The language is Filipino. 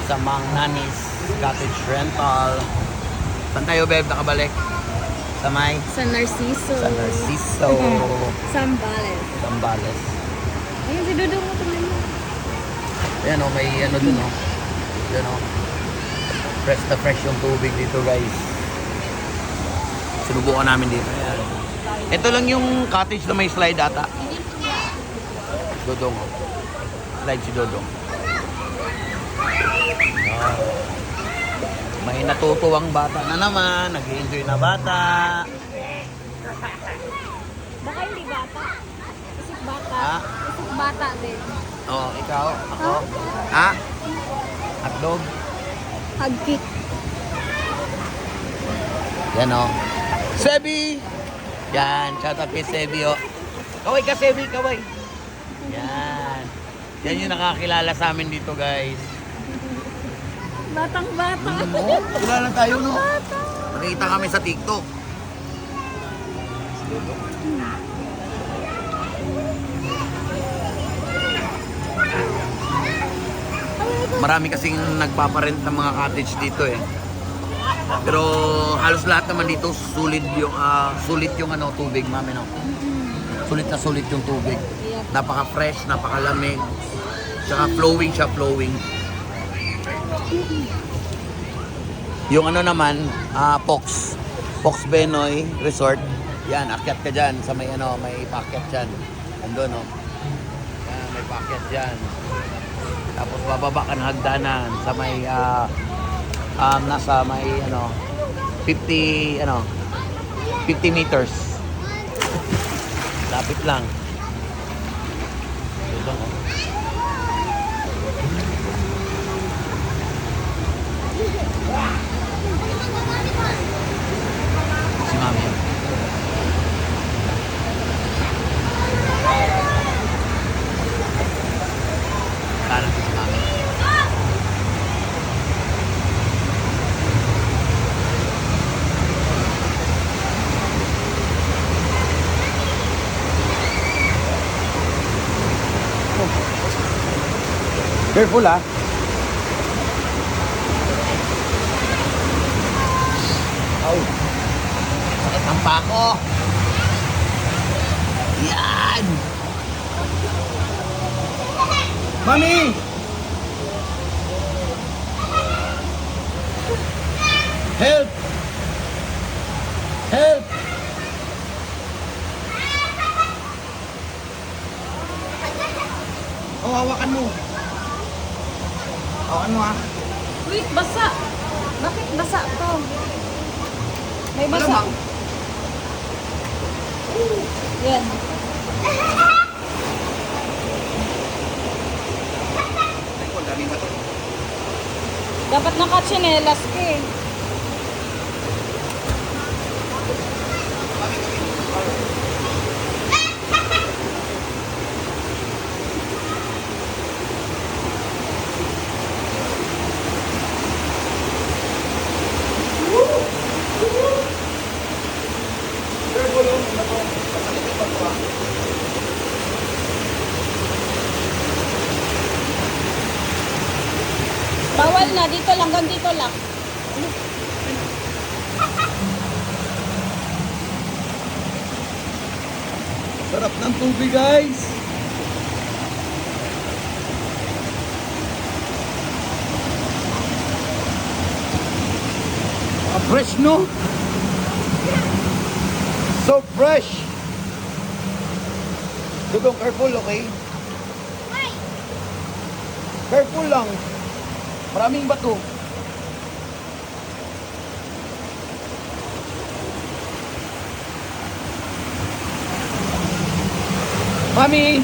sa Mang Nanis Cottage Rental. Saan tayo, Beb, nakabalik? Sa may? San Narciso. San Narciso. Zambales. Zambales. Ayun, si Dudong mo tuloy mo. Ayan o, may ano dun o. Ayan o. Fresh na fresh yung tubig dito, guys. Sinubukan namin dito. Ayan. Ito lang yung cottage na may slide ata. Dodong o. Slide si Dodong. Ayan. May natutuwang bata na naman. Nag-i-enjoy na bata. Baka hindi bata. Isip bata. Ha? Isip bata din. Oh, ikaw? Ako? Ha? Hotdog? Hagkit. Yan o. Sebi! Yan, shout out kay Sebi o. Kaway ka, Sebi, kaway. Yan. Yan yung nakakilala sa amin dito, guys. Batang bata. Oo, kilala tayo, no? Bata. Nakita kami sa TikTok. Marami kasing nagpaparent ng mga cottage dito eh. Pero halos lahat naman dito sulit yung ano tubig, mami, no. Sulit na sulit yung tubig. Napaka-fresh, napakalamig. Tsaka flowing siya, flowing. Yung ano naman, Pox Benoy Resort. Yan, akyat ka dyan sa may ano, may packet dyan. Andun, no. Yan, may packet dyan. Tapos bababa ka ng hagdanan sa may nasa may 50 meters. Lapit lang. Ito lang, oh. Si Mami. Parang si Mami. Careful, ah. Ay. Sakit ang pako. Yan. Mami! Help! Help! Oh, hawakan mo. Hawakan mo, ah. Wait, basa. Bakit basa to? May basa. Malamang. Yan. Ay, ko, daming bato. Dapat naka-chinelas ka eh. Bawal na, dito lang, hanggang dito lang. Sarap ng tubig, guys. Fresh, no? So fresh. Dugong, careful, okay? Careful lang. Maraming bato. Mami!